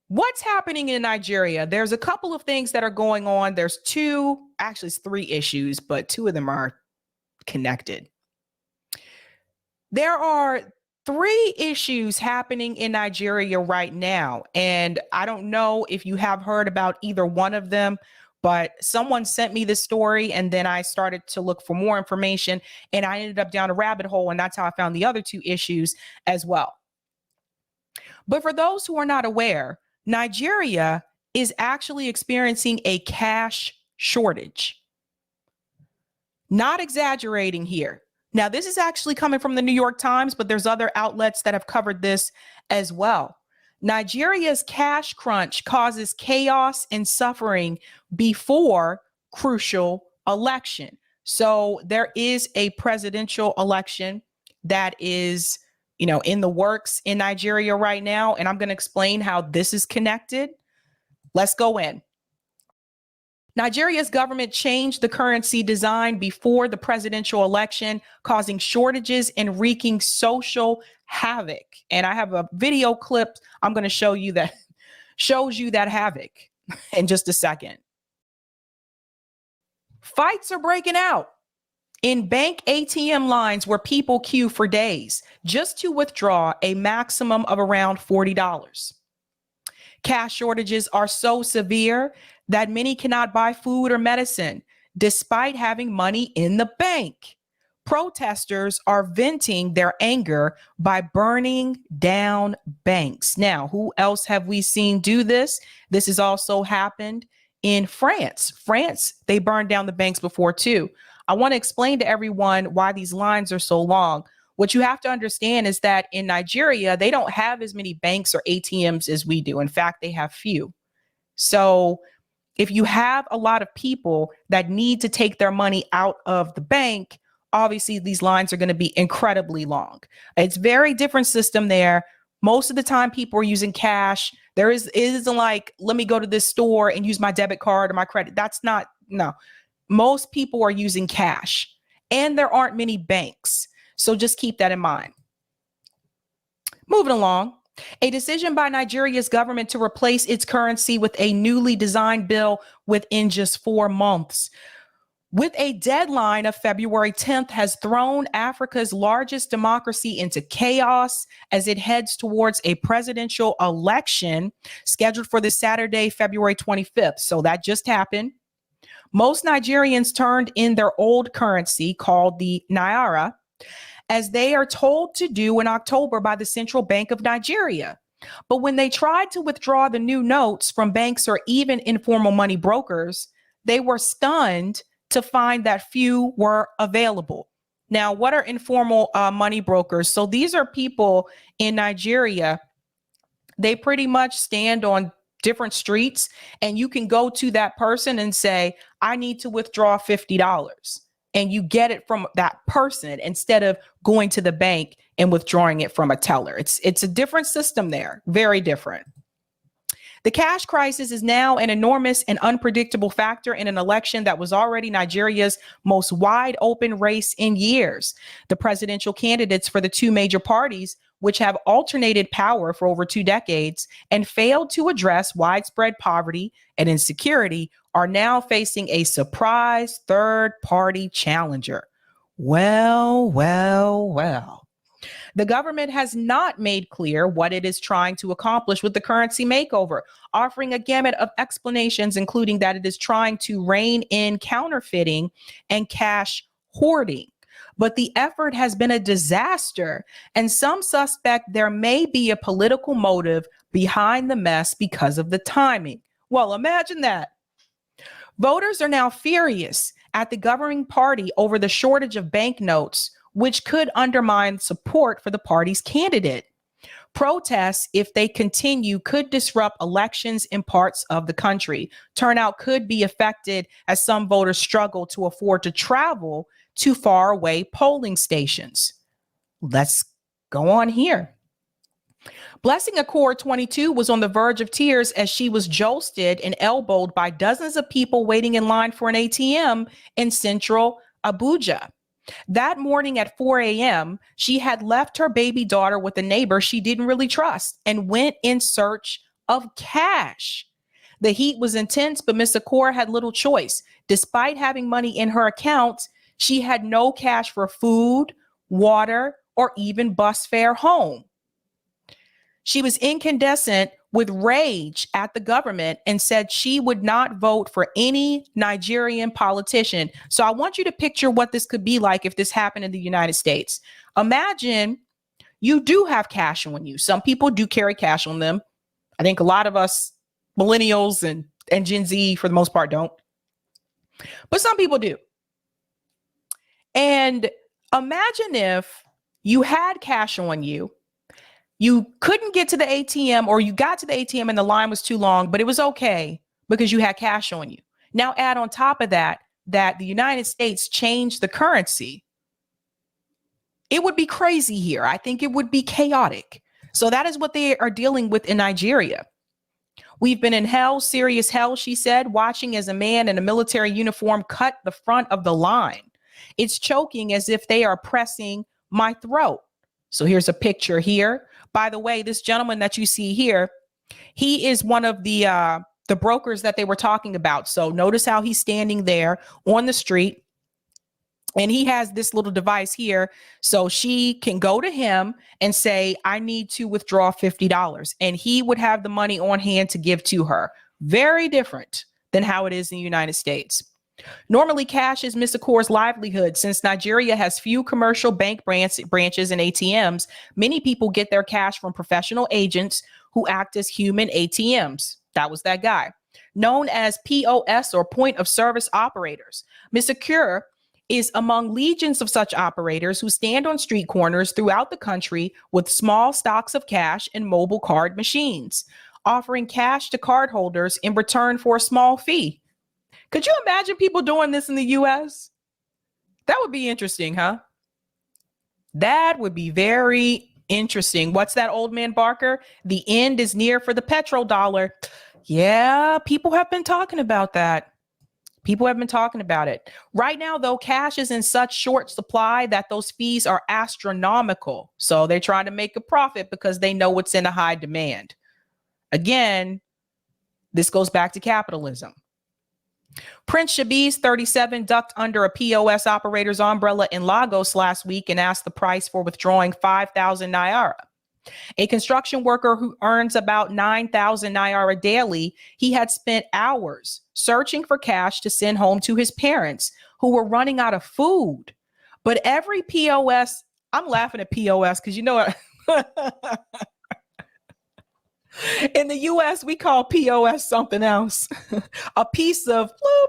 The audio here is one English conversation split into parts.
What's happening in Nigeria? There's a couple of things that are going on. There's actually it's three issues, but two of them are connected. There are three issues happening in Nigeria right now. And I don't know if you have heard about either one of them, but someone sent me this story and then I started to look for more information and I ended up down a rabbit hole. And that's how I found the other two issues as well. But for those who are not aware, Nigeria is actually experiencing a cash shortage. Not exaggerating here. Now, this is actually coming from the New York Times, but there's other outlets that have covered this as well. Nigeria's cash crunch causes chaos and suffering before crucial election. So there is a presidential election that is in the works in Nigeria right now. And I'm going to explain how this is connected. Let's go in. Nigeria's government changed the currency design before the presidential election, causing shortages and wreaking social havoc. And I have a video clip I'm going to show you that shows you that havoc in just a second. Fights are breaking out in bank ATM lines where people queue for days just to withdraw a maximum of around $40. Cash shortages are so severe that many cannot buy food or medicine despite having money in the bank. Protesters are venting their anger by burning down banks. Now, who else have we seen do this? This has also happened in France. France, they burned down the banks before too. I want to explain to everyone why these lines are so long. What you have to understand is that in Nigeria, they don't have as many banks or ATMs as we do. In fact, they have few. So if you have a lot of people that need to take their money out of the bank, obviously these lines are going to be incredibly long. It's a very different system there. Most of the time people are using cash. It isn't like, let me go to this store and use my debit card or my credit. No. Most people are using cash and there aren't many banks. So just keep that in mind. Moving along, a decision by Nigeria's government to replace its currency with a newly designed bill within just 4 months. With a deadline of February 10th has thrown Africa's largest democracy into chaos as it heads towards a presidential election scheduled for this Saturday, February 25th. So that just happened. Most Nigerians turned in their old currency called the Naira, as they are told to do in October by the Central Bank of Nigeria. But when they tried to withdraw the new notes from banks or even informal money brokers, they were stunned to find that few were available. Now, what are informal money brokers? So these are people in Nigeria. They pretty much stand on different streets and you can go to that person and say, I need to withdraw $50. And you get it from that person instead of going to the bank and withdrawing it from a teller. It's a different system there, very different. The cash crisis is now an enormous and unpredictable factor in an election that was already Nigeria's most wide open race in years. The presidential candidates for the two major parties, which have alternated power for over 2 decades and failed to address widespread poverty and insecurity, are now facing a surprise third-party challenger. Well. The government has not made clear what it is trying to accomplish with the currency makeover, offering a gamut of explanations, including that it is trying to rein in counterfeiting and cash hoarding. But the effort has been a disaster, and some suspect there may be a political motive behind the mess because of the timing. Well, imagine that. Voters are now furious at the governing party over the shortage of banknotes, which could undermine support for the party's candidate. Protests, if they continue, could disrupt elections in parts of the country. Turnout could be affected as some voters struggle to afford to travel to faraway polling stations. Let's go on here. Blessing Accord 22 was on the verge of tears as she was jostled and elbowed by dozens of people waiting in line for an ATM in central Abuja. That morning at 4 a.m., she had left her baby daughter with a neighbor she didn't really trust and went in search of cash. The heat was intense, but Miss Accor had little choice. Despite having money in her account, she had no cash for food, water, or even bus fare home. She was incandescent with rage at the government and said she would not vote for any Nigerian politician. So I want you to picture what this could be like if this happened in the United States. Imagine you do have cash on you. Some people do carry cash on them. I think a lot of us millennials and Gen Z, for the most part, don't. But some people do. And imagine if you had cash on you. You couldn't get to the ATM, or you got to the ATM and the line was too long, but it was okay because you had cash on you. Now add on top of that the United States changed the currency. It would be crazy here. I think it would be chaotic. So that is what they are dealing with in Nigeria. We've been in hell, serious hell, she said, watching as a man in a military uniform cut the front of the line. It's choking as if they are pressing my throat. So here's a picture here. By the way, this gentleman that you see here, he is one of the brokers that they were talking about. So notice how he's standing there on the street, and he has this little device here. So she can go to him and say, I need to withdraw $50. And he would have the money on hand to give to her. Very different than how it is in the United States. Normally, cash is Miss Accor's livelihood. Since Nigeria has few commercial bank branches and ATMs, many people get their cash from professional agents who act as human ATMs. That was that guy. Known as POS, or point of service operators. Miss Accor is among legions of such operators who stand on street corners throughout the country with small stocks of cash and mobile card machines, offering cash to cardholders in return for a small fee. Could you imagine people doing this in the US? That would be interesting, huh? That would be very interesting. What's that, old man Barker? The end is near for the petrodollar. Yeah, people have been talking about that. People have been talking about it. Right now, though, cash is in such short supply that those fees are astronomical. So they're trying to make a profit because they know it's in a high demand. Again, this goes back to capitalism. Prince Shabiz, 37, ducked under a POS operator's umbrella in Lagos last week and asked the price for withdrawing 5,000 naira. A construction worker who earns about 9,000 naira daily, he had spent hours searching for cash to send home to his parents, who were running out of food. But every POS, I'm laughing at POS because you know what? In the US, we call POS something else, a piece of bloop.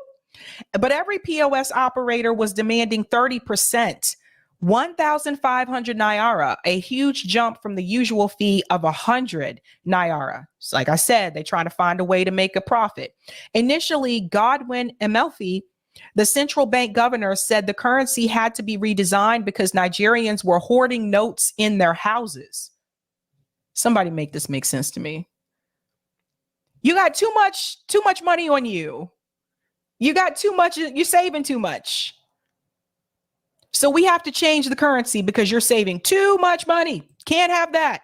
But every POS operator was demanding 30%, 1,500 naira, a huge jump from the usual fee of 100 naira. So like I said, they try to find a way to make a profit. Initially, Godwin Emelfi, the central bank governor, said the currency had to be redesigned because Nigerians were hoarding notes in their houses. Somebody make this make sense to me. You got too much money on you. You got too much, you're saving too much. So we have to change the currency because you're saving too much money. Can't have that.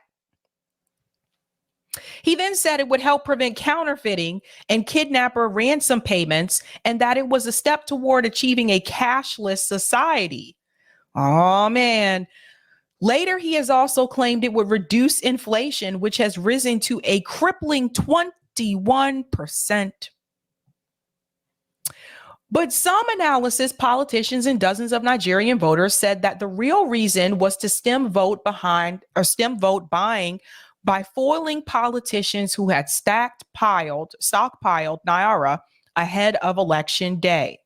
He then said it would help prevent counterfeiting and kidnapper ransom payments, and that it was a step toward achieving a cashless society. Oh, man. Later, he has also claimed it would reduce inflation, which has risen to a crippling 21%. But some analysis, politicians, and dozens of Nigerian voters said that the real reason was to stem vote buying by foiling politicians who had stockpiled naira ahead of election day.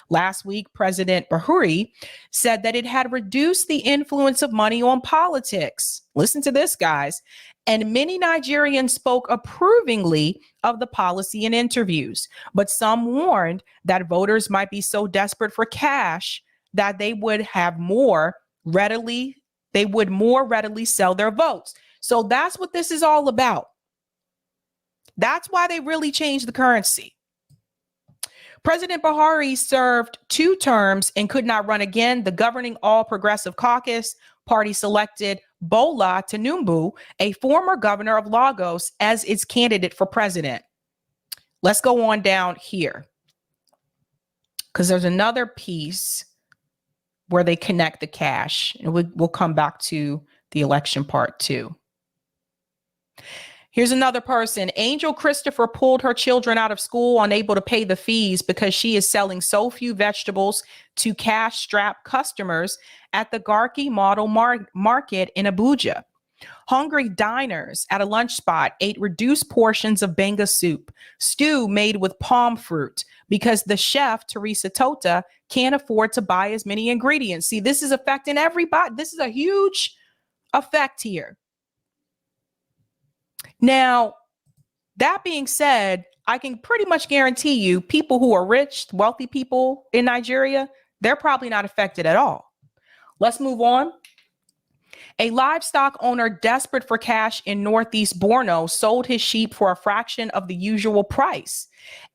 Last week, President Buhari said that it had reduced the influence of money on politics. Listen to this, guys. And many Nigerians spoke approvingly of the policy in interviews, but some warned that voters might be so desperate for cash that they would more readily sell their votes. So that's what this is all about. That's why they really changed the currency. President Buhari served 2 terms and could not run again. The governing All Progressive Caucus party selected Bola Tinubu, a former governor of Lagos, as its candidate for president. Let's go on down here, because there's another piece where they connect the cash, and we'll come back to the election part too. Here's another person. Angel Christopher pulled her children out of school, unable to pay the fees because she is selling so few vegetables to cash-strapped customers at the Garki Model Market in Abuja. Hungry diners at a lunch spot ate reduced portions of benga soup, stew made with palm fruit, because the chef, Teresa Tota, can't afford to buy as many ingredients. See, this is affecting everybody. This is a huge effect here. Now, that being said, I can pretty much guarantee you people who are rich, wealthy people in Nigeria, they're probably not affected at all. Let's move on. A livestock owner desperate for cash in Northeast Borno sold his sheep for a fraction of the usual price.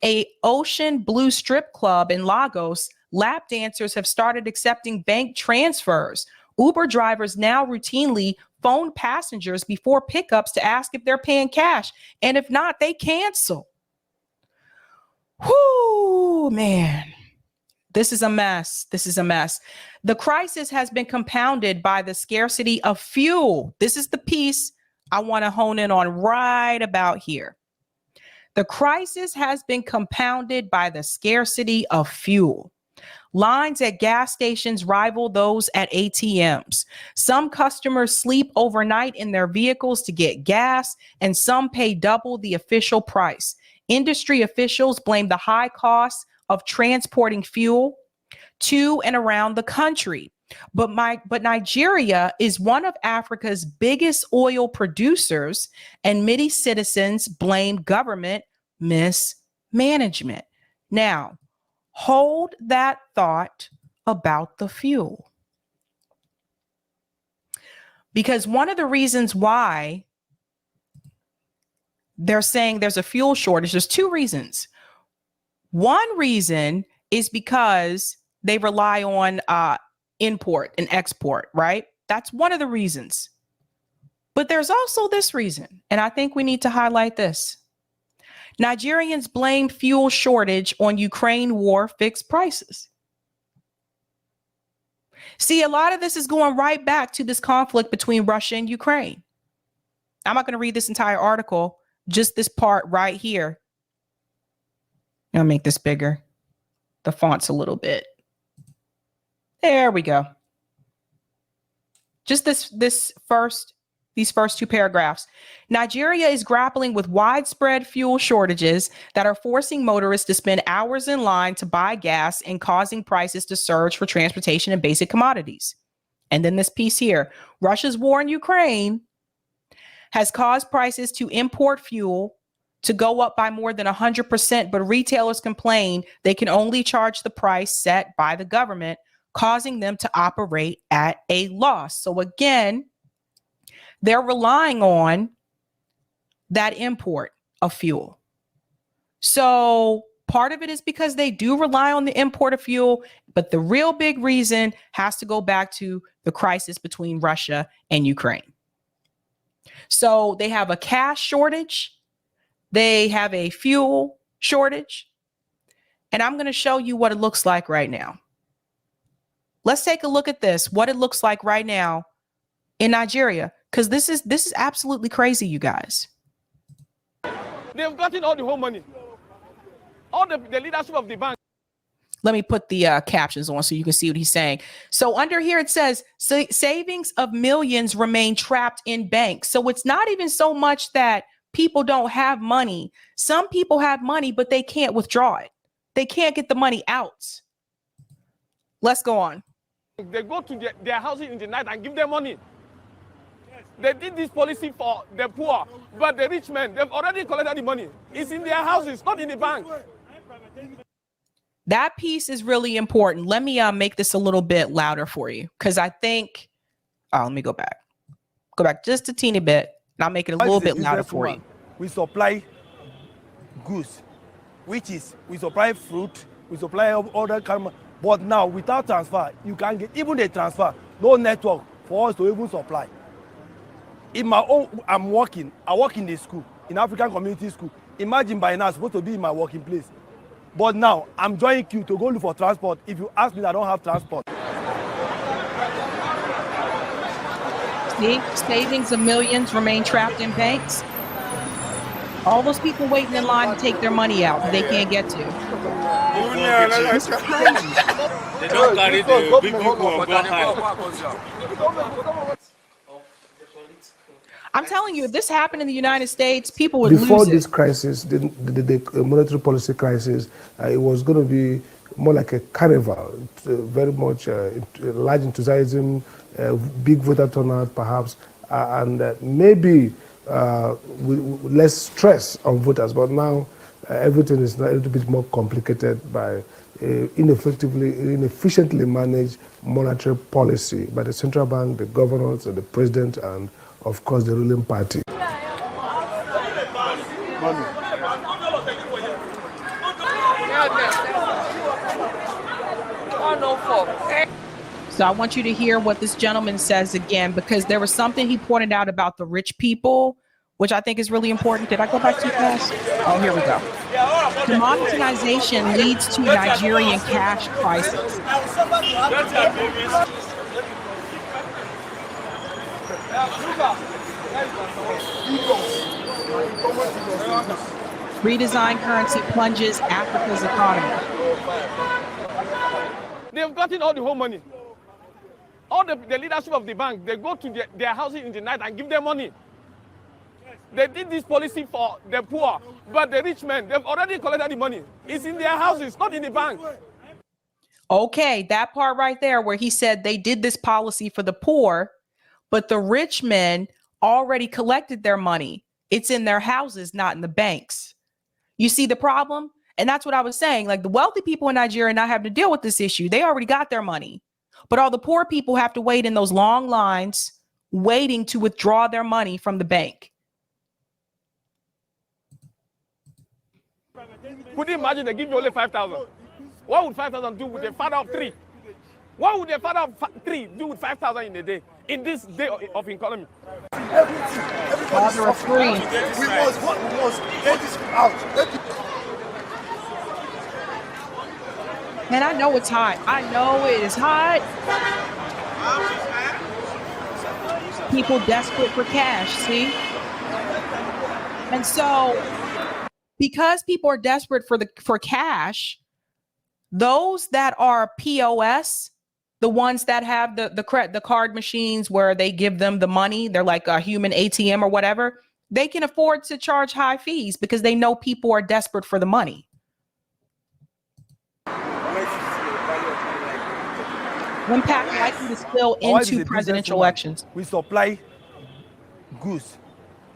A Ocean Blue strip club in Lagos, lap dancers have started accepting bank transfers. Uber drivers now routinely phone passengers before pickups to ask if they're paying cash, and if not, they cancel. Whoo, man. This is a mess. This is a mess. The crisis has been compounded by the scarcity of fuel. This is the piece I want to hone in on right about here. The crisis has been compounded by the scarcity of fuel. Lines at gas stations rival those at ATMs. Some customers sleep overnight in their vehicles to get gas, and some pay double the official price. Industry officials blame the high cost of transporting fuel to and around the country. But Nigeria is one of Africa's biggest oil producers, and many citizens blame government mismanagement. Now, hold that thought about the fuel. Because one of the reasons why they're saying there's a fuel shortage, there's 2 reasons. One reason is because they rely on import and export, right? That's one of the reasons. But there's also this reason, and I think we need to highlight this. Nigerians blame fuel shortage on Ukraine war fixed prices. See, a lot of this is going right back to this conflict between Russia and Ukraine. I'm not going to read this entire article, just this part right here. I'll make this bigger. The font's a little bit. There we go. Just these first 2 paragraphs. Nigeria is grappling with widespread fuel shortages that are forcing motorists to spend hours in line to buy gas and causing prices to surge for transportation and basic commodities. And then this piece here. Russia's war in Ukraine has caused prices to import fuel to go up by more than 100%, but retailers complain they can only charge the price set by the government, causing them to operate at a loss. So again, they're relying on that import of fuel. So part of it is because they do rely on the import of fuel, but the real big reason has to go back to the crisis between Russia and Ukraine. So they have a cash shortage. They have a fuel shortage. And I'm going to show you what it looks like right now. Let's take a look at this, what it looks like right now in Nigeria, because this is absolutely crazy, you guys. They've gotten all the whole money. All the leadership of the bank. Let me put the captions on so you can see what he's saying. So under here it says savings of millions remain trapped in banks. So it's not even so much that people don't have money. Some people have money, but they can't withdraw it. They can't get the money out. Let's go on. They go to their houses in the night and give them money. They did this policy for the poor, but the rich men, they've already collected the money. It's in their houses, not in the bank. That piece is really important. Let me make this a little bit louder for you, because I think, let me go back just a teeny bit, and I'll make it a little bit louder for you. We supply goods, which is we supply fruit, we supply other kind of, but now without transfer, you can't get even the transfer, no network for us to even supply. In my own, I work in the school, in African community school. Imagine by now, I'm supposed to be in my working place. But now, I'm joining queue to go look for transport. If you ask me, I don't have transport. See, savings of millions remain trapped in banks. All those people waiting in line to take their money out that they can't get to. This is crazy. They don't carry the big people on one hand. I'm telling you, if this happened in the United States, people would Before lose this it. crisis, the monetary policy crisis, it was going to be more like a carnival, very much large enthusiasm, big voter turnout perhaps, and maybe with less stress on voters. But now everything is a little bit more complicated by inefficiently managed monetary policy by the central bank, the governors, and the president, and of course the ruling party. So I want you to hear what this gentleman says again, because there was something he pointed out about the rich people, which I think is really important. Did I go back too fast? Oh, here we go. Demonetization leads to Nigerian cash crisis. Redesigned currency plunges Africa's economy. They've gotten all the whole money. All the leadership of the bank, they go to their houses in the night and give them money. They did this policy for the poor, but the rich men, they've already collected the money. It's in their houses, not in the bank. Okay, that part right there where he said they did this policy for the poor, but the rich men already collected their money. It's in their houses, not in the banks. You see the problem? And that's what I was saying. Like, the wealthy people in Nigeria not having to deal with this issue. They already got their money. But all the poor people have to wait in those long lines, waiting to withdraw their money from the bank. Could you imagine they give you only 5,000? What would 5,000 do with a father of three? What would a father of three do with 5,000 in a day, in this day of economy? Father of three. We must get this out. Man, I know it's hot. I know it is hot. People desperate for cash, see? And so, because people are desperate for cash, those that are POS, the ones that have the card machines where they give them the money, they're like a human ATM or whatever, they can afford to charge high fees because they know people are desperate for the money. Impact likely to spill into presidential elections. We supply goods,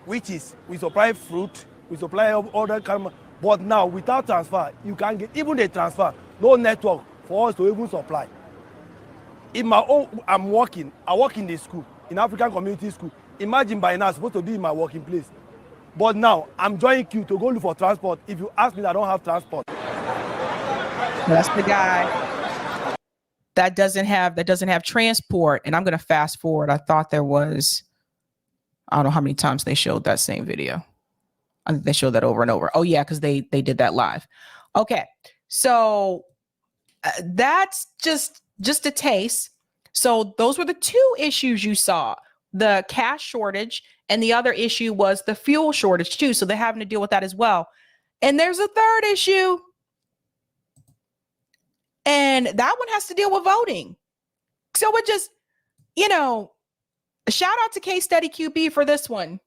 which is we supply fruit, we supply other kind of, but now without transfer, you can't get even the transfer, no network for us to even supply. In my own, I work in the school, in African community school. Imagine by now, I'm supposed to be in my working place. But now, I'm joining queue to go look for transport. If you ask me, I don't have transport. That's the guy that doesn't have transport. And I'm going to fast forward. I thought there was, I don't know how many times they showed that same video. I think they showed that over and over. Oh yeah, because they did that live. Okay, so that's just a taste. So those were the two issues you saw: the cash shortage, and the other issue was the fuel shortage too. So they're having to deal with that as well. And there's a third issue, and that one has to deal with voting. So it just, shout out to Case Study QB for this one.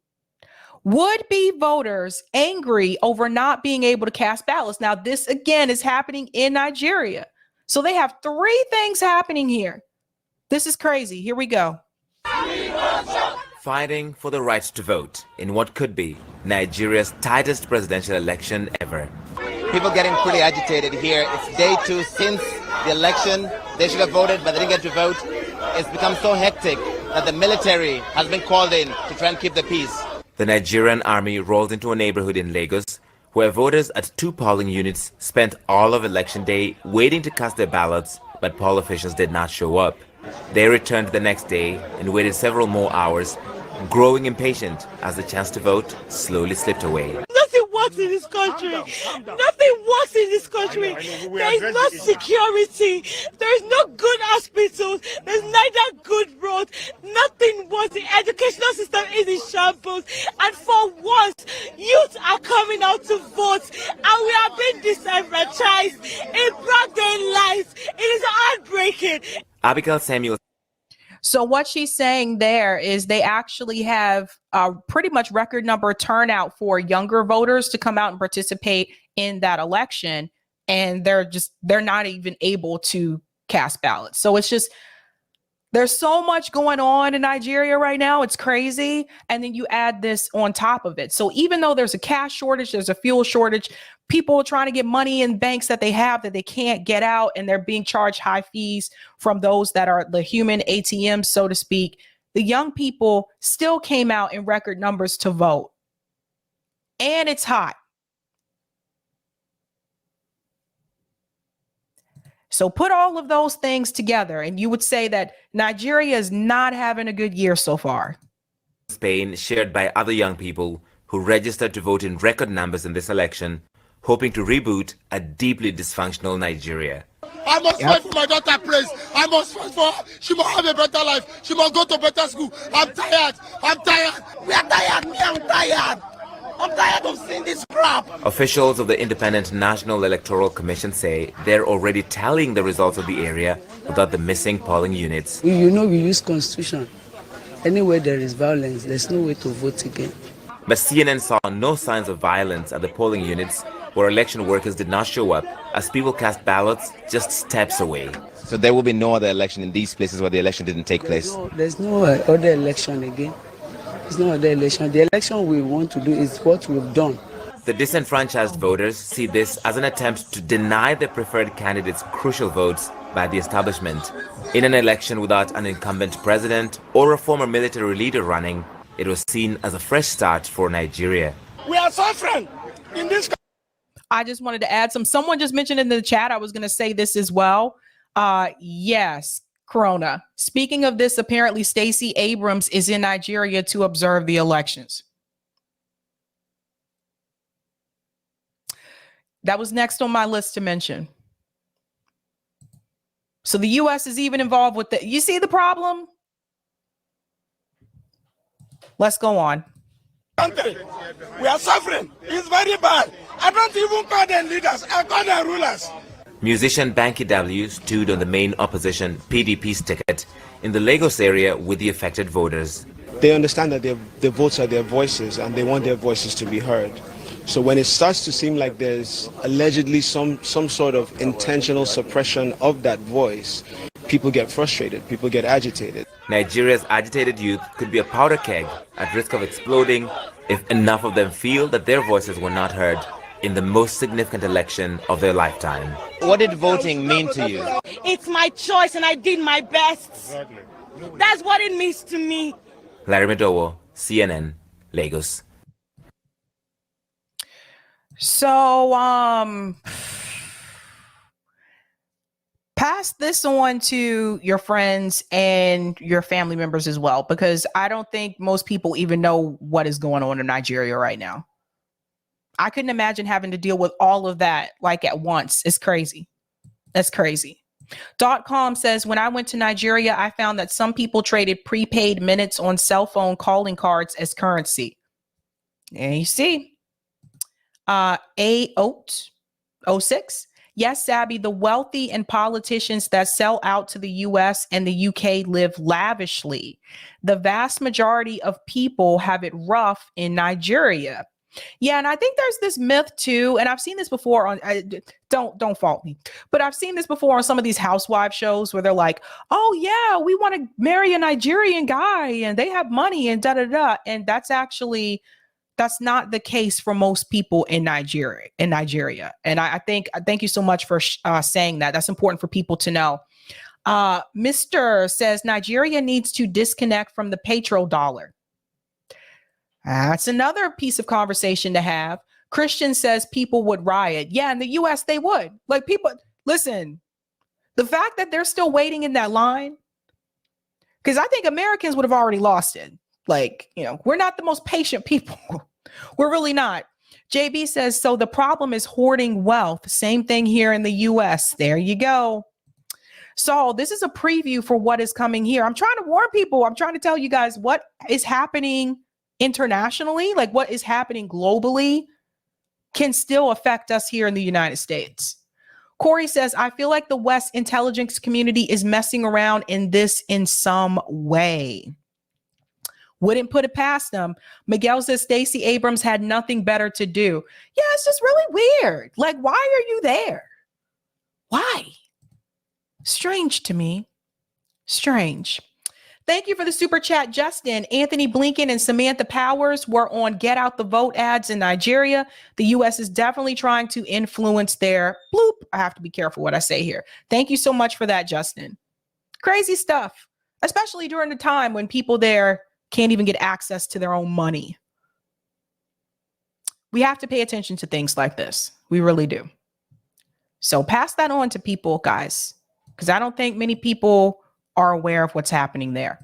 Would-be voters angry over not being able to cast ballots. Now, this again is happening in Nigeria. So they have three things happening here. This is crazy. Here we go. Fighting for the right to vote in what could be Nigeria's tightest presidential election ever. People getting pretty agitated here. It's day 2 since the election. They should have voted, but they didn't get to vote. It's become so hectic that the military has been called in to try and keep the peace. The Nigerian army rolled into a neighborhood in Lagos where voters at 2 polling units spent all of election day waiting to cast their ballots, but poll officials did not show up. They returned the next day and waited several more hours, growing impatient as the chance to vote slowly slipped away. Nothing works in this country. Nothing works in this country. There is no security. There is no good hospitals. There's neither good roads. Nothing works. The educational system is in shambles. And for once, youth are coming out to vote. And we are being disenfranchised in broad daylight. It is heartbreaking. Abigail Samuel. So what she's saying there is they actually have a pretty much record number turnout for younger voters to come out and participate in that election. And they're not even able to cast ballots. So it's just, there's so much going on in Nigeria right now. It's crazy. And then you add this on top of it. So even though there's a cash shortage, there's a fuel shortage, people are trying to get money in banks that they have that they can't get out, and they're being charged high fees from those that are the human ATMs, so to speak. The young people still came out in record numbers to vote. And it's hot. So put all of those things together, and you would say that Nigeria is not having a good year so far. Spain, shared by other young people who registered to vote in record numbers in this election, hoping to reboot a deeply dysfunctional Nigeria. I must fight for my daughter, please. I must fight for her. She must have a better life. She must go to better school. I'm tired. I'm tired. We are tired. Me, I'm tired. I'm tired of seeing this crap. Officials of the Independent National Electoral Commission say they're already tallying the results of the area without the missing polling units. You know, we use constitution. Anywhere there is violence, there's no way to vote again. But CNN saw no signs of violence at the polling units, where election workers did not show up as people cast ballots just steps away. So there will be no other election in these places where the election didn't take place? There's no other election again. There's no other election. The election we want to do is what we've done. The disenfranchised voters see this as an attempt to deny their preferred candidates crucial votes by the establishment. In an election without an incumbent president or a former military leader running, it was seen as a fresh start for Nigeria. We are suffering in this country. I just wanted to add someone just mentioned in the chat, I was going to say this as well. Yes, Corona. Speaking of this, apparently Stacey Abrams is in Nigeria to observe the elections. That was next on my list to mention. So the U.S. is even involved with the, you see the problem? Let's go on. We are suffering. It's very bad. I don't even call them leaders. I call them rulers. Musician Banky W stood on the main opposition PDP's ticket in the Lagos area with the affected voters. They understand that their votes are their voices and they want their voices to be heard. So when it starts to seem like there's allegedly some sort of intentional suppression of that voice, people get frustrated, people get agitated. Nigeria's agitated youth could be a powder keg at risk of exploding if enough of them feel that their voices were not heard in the most significant election of their lifetime. What did voting mean to you? It's my choice and I did my best. That's what it means to me. Larry Medowo, CNN, Lagos. So, pass this on to your friends and your family members as well, because I don't think most people even know what is going on in Nigeria right now. I couldn't imagine having to deal with all of that like at once. It's crazy. That's crazy. .com says, when I went to Nigeria, I found that some people traded prepaid minutes on cell phone calling cards as currency. And you see, A06. Yes, Sabby, the wealthy and politicians that sell out to the US and the UK live lavishly. The vast majority of people have it rough in Nigeria. Yeah, and I think there's this myth too, and I've seen this before on, don't fault me, but I've seen this before on some of these housewife shows where they're like, oh yeah, we want to marry a Nigerian guy and they have money and da-da-da. And that's not the case for most people in Nigeria. And I thank you so much for saying that. That's important for people to know. Mr. says Nigeria needs to disconnect from the petrodollar. That's another piece of conversation to have. Christian says people would riot. Yeah, in the US, they would. Like people, listen, the fact that they're still waiting in that line, because I think Americans would have already lost it. Like, you know, we're not the most patient people. We're really not. JB says, so the problem is hoarding wealth. Same thing here in the US. There you go. So this is a preview for what is coming here. I'm trying to warn people. I'm trying to tell you guys what is happening internationally, like what is happening globally can still affect us here in the United States. Corey says, I feel like the West intelligence community is messing around in this in some way. Wouldn't put it past them. Miguel says Stacey Abrams had nothing better to do. Yeah, it's just really weird. Like, why are you there? Why? Strange to me. Strange. Thank you for the super chat, Justin. Anthony Blinken and Samantha Powers were on Get Out the Vote ads in Nigeria. The U.S. is definitely trying to influence their bloop. I have to be careful what I say here. Thank you so much for that, Justin. Crazy stuff, especially during the time when people there can't even get access to their own money. We have to pay attention to things like this. We really do. So pass that on to people, guys, because I don't think many people are aware of what's happening there.